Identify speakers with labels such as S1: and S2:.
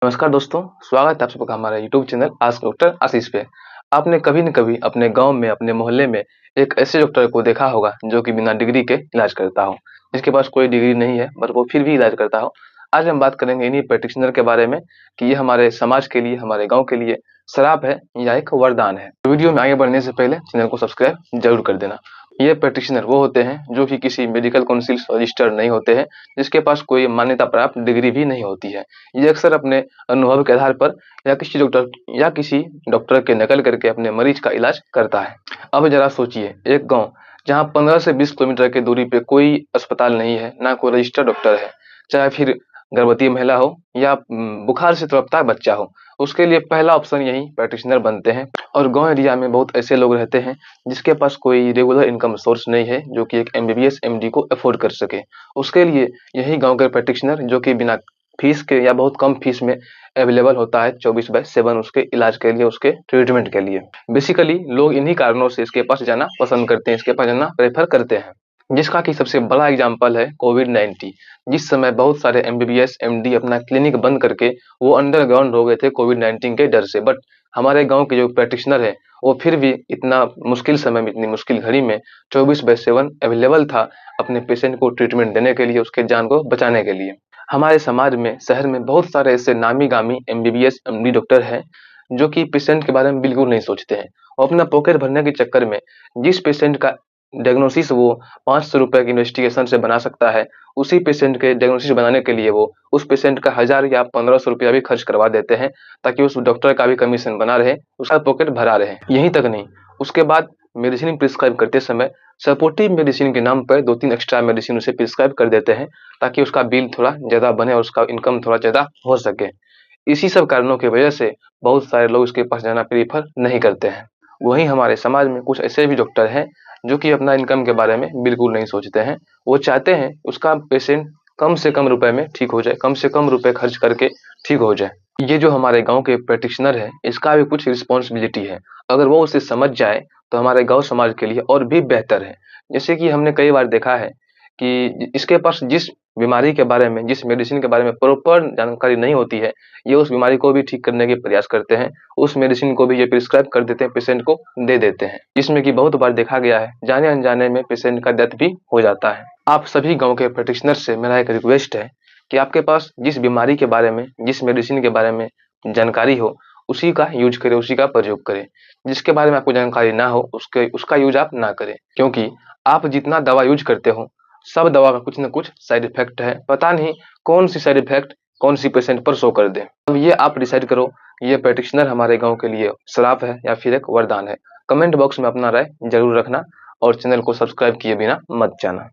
S1: नमस्कार दोस्तों, स्वागत है आप सबका हमारे यूट्यूब चैनल आस्क डॉक्टर आशीष पे। आपने कभी न कभी अपने गांव में, अपने मोहल्ले में एक ऐसे डॉक्टर को देखा होगा जो कि बिना डिग्री के इलाज करता हो, जिसके पास कोई डिग्री नहीं है पर वो फिर भी इलाज करता हो। आज हम बात करेंगे इन्हीं प्रैक्टिशनर के बारे में कि ये हमारे समाज के लिए, हमारे गाँव के लिए श्राप है या एक वरदान है। वीडियो में आगे बढ़ने से पहले चैनल को सब्सक्राइब जरूर कर देना। ये प्रैक्टिशनर वो होते हैं जो कि किसी मेडिकल काउंसिल से रजिस्टर्ड नहीं होते हैं, जिसके पास कोई मान्यता प्राप्त डिग्री भी नहीं होती है। ये अक्सर अपने अनुभव के आधार पर या किसी डॉक्टर के नकल करके अपने मरीज का इलाज करता है। अब जरा सोचिए, एक गांव जहां 15 से 20 किलोमीटर की दूरी पे कोई अस्पताल नहीं है, ना कोई रजिस्टर्ड डॉक्टर है, चाहे फिर गर्भवती महिला हो या बुखार से तड़पता बच्चा हो, उसके लिए पहला ऑप्शन यही प्रैक्टिशनर बनते हैं। और गांव एरिया में बहुत ऐसे लोग रहते हैं जिसके पास कोई रेगुलर इनकम सोर्स नहीं है, जो कि एक एमबीबीएस एमडी को अफोर्ड कर सके। उसके लिए यही गांव के प्रैक्टिशनर, जो कि बिना फीस के या बहुत कम फीस में अवेलेबल होता है 24/7 उसके इलाज के लिए, उसके ट्रीटमेंट के लिए। बेसिकली लोग इन्हीं कारणों से इसके पास जाना पसंद करते हैं, इसके पास जाना प्रेफर करते हैं, जिसका कि सबसे बड़ा एग्जाम्पल है कोविड-19। जिस समय बहुत सारे एमबीबीएस एमडी अपना क्लिनिक बंद करके वो अंडरग्राउंड हो गए थे कोविड-19 के डर से, बट हमारे गांव के जो प्रैक्टिशनर है वो फिर भी इतना मुश्किल समय में, इतनी मुश्किल घड़ी में 24/7 अवेलेबल था अपने पेशेंट को ट्रीटमेंट देने के लिए, उसके जान को बचाने के लिए। हमारे समाज में, शहर में बहुत सारे ऐसे नामी-गामी एमबीबीएस एमडी डॉक्टर हैं जो कि पेशेंट के बारे में बिल्कुल नहीं सोचते हैं। वो अपना पॉकेट भरने के चक्कर में जिस पेशेंट का डायग्नोसिस वो 500 रुपए की इन्वेस्टिगेशन से बना सकता है, उसी पेशेंट के डायग्नोसिस बनाने के लिए वो उस पेशेंट का 1000 या 1500 रुपया भी खर्च करवा देते हैं, ताकि उस डॉक्टर का भी कमीशन बना रहे, उसका पॉकेट भरा रहे। यहीं तक नहीं, उसके बाद मेडिसिन प्रिस्क्राइब करते समय सपोर्टिव मेडिसिन के नाम पर 2-3 एक्स्ट्रा मेडिसिन उसे प्रिस्क्राइब कर देते हैं, ताकि उसका बिल थोड़ा ज्यादा बने और उसका इनकम थोड़ा ज्यादा हो सके। इसी सब कारणों की वजह से बहुत सारे लोग इसके पास जाना प्रेफर नहीं करते हैं। वहीं हमारे समाज में कुछ ऐसे भी डॉक्टर हैं जो कि अपना इनकम के बारे में बिल्कुल नहीं सोचते हैं। वो चाहते हैं उसका पेशेंट कम से कम रुपए में ठीक हो जाए, कम से कम रुपए खर्च करके ठीक हो जाए। ये जो हमारे गांव के प्रैक्टिशनर है, इसका भी कुछ रिस्पॉन्सिबिलिटी है। अगर वो उसे समझ जाए तो हमारे गांव समाज के लिए और भी बेहतर है। जैसे कि हमने कई बार देखा है कि इसके पास जिस बीमारी के बारे में, जिस मेडिसिन के बारे में प्रॉपर जानकारी नहीं होती है, ये उस बीमारी को भी ठीक करने के प्रयास करते हैं। उस मेडिसिन को भी ये प्रिस्क्राइब कर देते हैं, पेशेंट को दे देते हैं, जिसमें कि बहुत बार देखा गया है जाने अनजाने में पेशेंट का डेथ भी हो जाता है। आप सभी गांव के प्रैक्टिशनर से मेरा एक रिक्वेस्ट है कि आपके पास जिस बीमारी के बारे में, जिस मेडिसिन के बारे में जानकारी हो, उसी का यूज करें, उसी का प्रयोग करें। जिसके बारे में आपको जानकारी ना हो, उसका यूज आप ना करें, क्योंकि आप जितना दवा यूज करते हो, सब दवा का कुछ न कुछ साइड इफेक्ट है। पता नहीं कौन सी साइड इफेक्ट कौन सी पेशेंट पर शो कर दे। अब ये आप डिसाइड करो, ये प्रैक्टिशनर हमारे गांव के लिए श्राप है या फिर एक वरदान है। कमेंट बॉक्स में अपना राय जरूर रखना और चैनल को सब्सक्राइब किए बिना मत जाना।